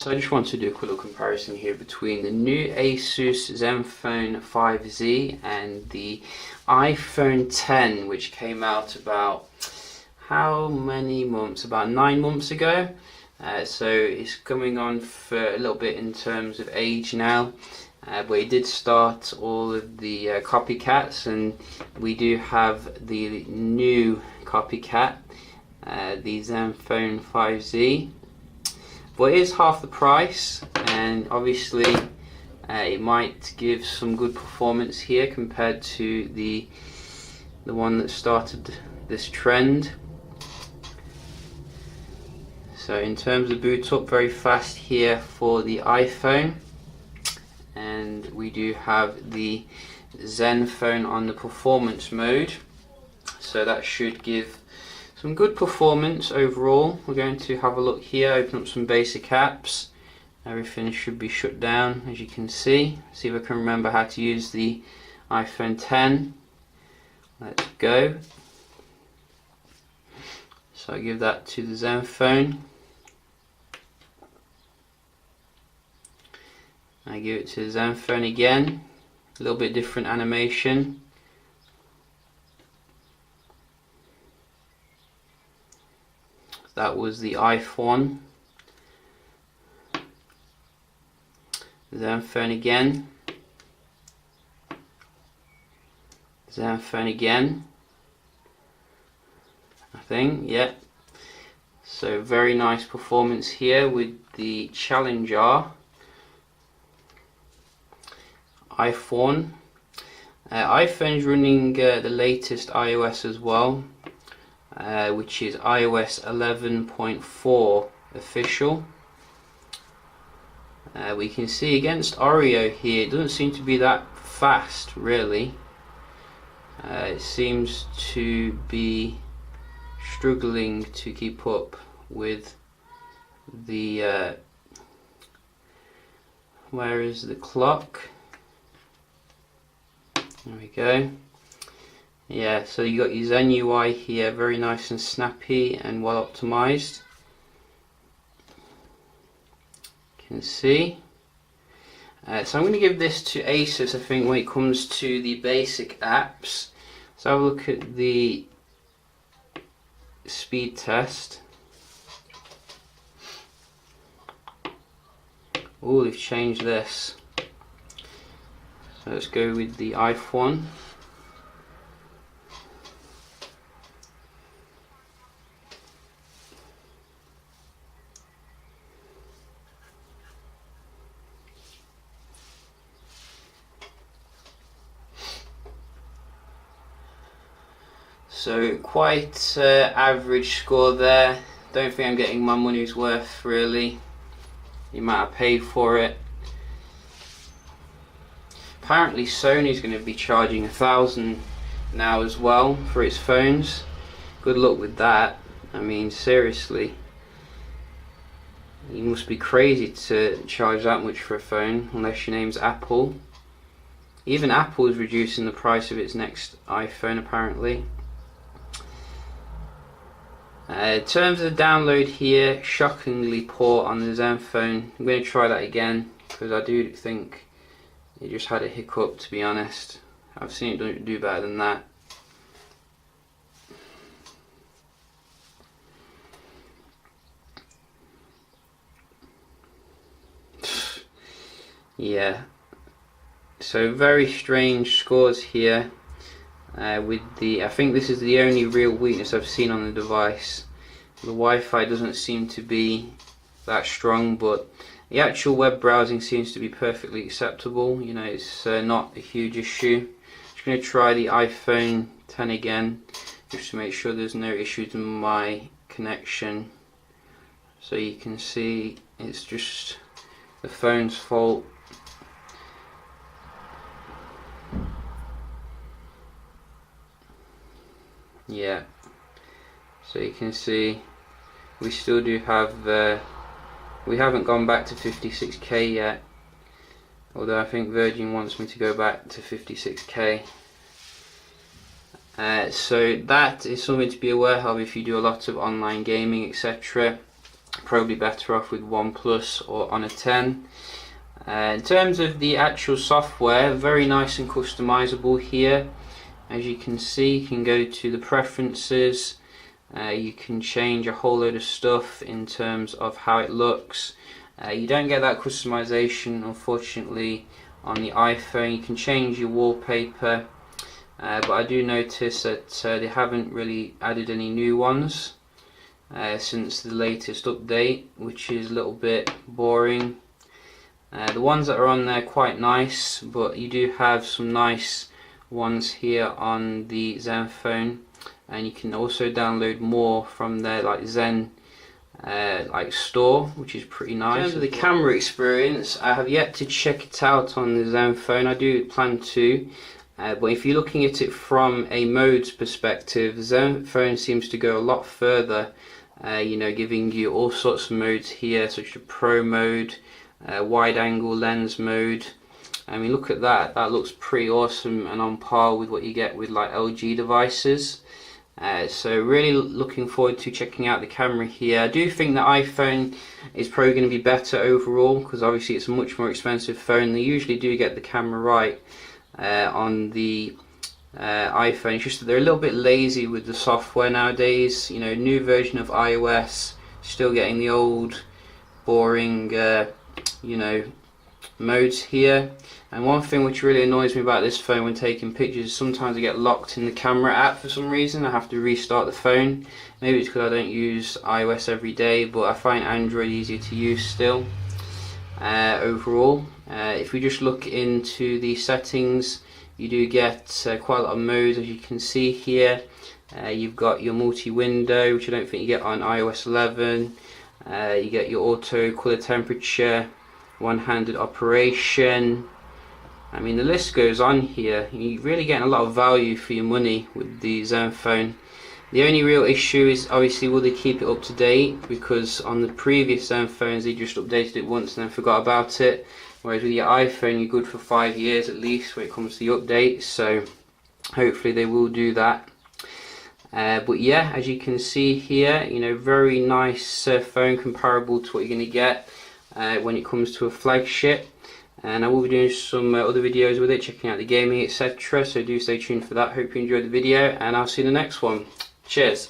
So I just want to do a quick little comparison here between the new Asus Zenfone 5Z and the iPhone 10, which came out about how many months? About 9 months ago. So it's coming on for a little bit in terms of age now, but it did start all of the copycats, and we do have the new copycat, the Zenfone 5Z. But it is half the price, and obviously it might give some good performance here compared to the one that started this trend. So in terms of boot up, very fast here for the iPhone, and we do have the Zenfone on the performance mode, so that should give some good performance overall. We're going to have a look here, open up some basic apps. Everything should be shut down, as you can see. See if I can remember how to use the iPhone 10. Let's go. So I give that to the Zenfone. I give it to the Zenfone again. A little bit different animation. That was the iPhone. Zenfone again. Zenfone again. I think, yeah. So very nice performance here with the Challenger. iPhone. iPhone's running the latest iOS as well. Which is iOS 11.4 official. We can see against Oreo here, it doesn't seem to be that fast really. It seems to be struggling to keep up with the where is the clock? There we go. Yeah, so you got your Zen UI here, very nice and snappy and well optimized. You can see. So I'm going to give this to Asus, I think, when it comes to the basic apps. So have a look at the speed test. Oh, they've changed this. So let's go with the iPhone. So quite average score there. Don't think I'm getting my money's worth really. The amount I paid for it. Apparently Sony's going to be charging $1,000 now as well for its phones. Good luck with that. I mean, seriously, you must be crazy to charge that much for a phone unless your name's Apple. Even Apple is reducing the price of its next iPhone apparently. In terms of the download here, shockingly poor on the Zenfone. I'm going to try that again because I do think it just had a hiccup, to be honest. I've seen it do better than that. Yeah. So very strange scores here. With the, I think this is the only real weakness I've seen on the device. The Wi-Fi doesn't seem to be that strong, but the actual web browsing seems to be perfectly acceptable. You know, it's not a huge issue. Just going to try the iPhone 10 again, just to make sure there's no issues with my connection. So you can see it's just the phone's fault. Yeah, so you can see we still do have we haven't gone back to 56k yet, although I think Virgin wants me to go back to 56k. So that is something to be aware of if you do a lot of online gaming, etc. probably better off with OnePlus or Honor 10. In terms of the actual software, very nice and customizable here. As you can see, you can go to the preferences, you can change a whole load of stuff in terms of how it looks. You don't get that customization, unfortunately, on the iPhone. You can change your wallpaper, but I do notice that they haven't really added any new ones since the latest update, which is a little bit boring. The ones that are on there are quite nice, but you do have some nice ones here on the Zenfone, and you can also download more from their like Zen like store, which is pretty nice. In terms of the camera experience, I have yet to check it out on the Zenfone. I do plan to, but if you're looking at it from a modes perspective, the Zenfone seems to go a lot further, you know, giving you all sorts of modes here, such as Pro mode, wide angle lens mode. I mean, look at that, that looks pretty awesome and on par with what you get with like LG devices. So really looking forward to checking out the camera here. I do think the iPhone is probably going to be better overall, because obviously it's a much more expensive phone. They usually do get the camera right on the iPhone. It's just that they're a little bit lazy with the software nowadays. You know, new version of iOS, still getting the old boring you know, modes here. And one thing which really annoys me about this phone when taking pictures is sometimes I get locked in the camera app for some reason. I have to restart the phone. Maybe it's because I don't use iOS every day, but I find Android easier to use still. Overall, if we just look into the settings, you do get quite a lot of modes, as you can see here. You've got your multi-window, which I don't think you get on iOS 11. You get your auto color temperature, one-handed operation. I mean, the list goes on here. You're really getting a lot of value for your money with the Zenfone. The only real issue is obviously will they keep it up to date, because on the previous Zenfones they just updated it once and then forgot about it, whereas with your iPhone you're good for 5 years at least when it comes to the updates, so hopefully they will do that. But yeah, as you can see here, you know, very nice phone, comparable to what you're going to get when it comes to a flagship. And I will be doing some other videos with it, checking out the gaming, etc. So do stay tuned for that. Hope you enjoyed the video, and I'll see you in the next one. Cheers.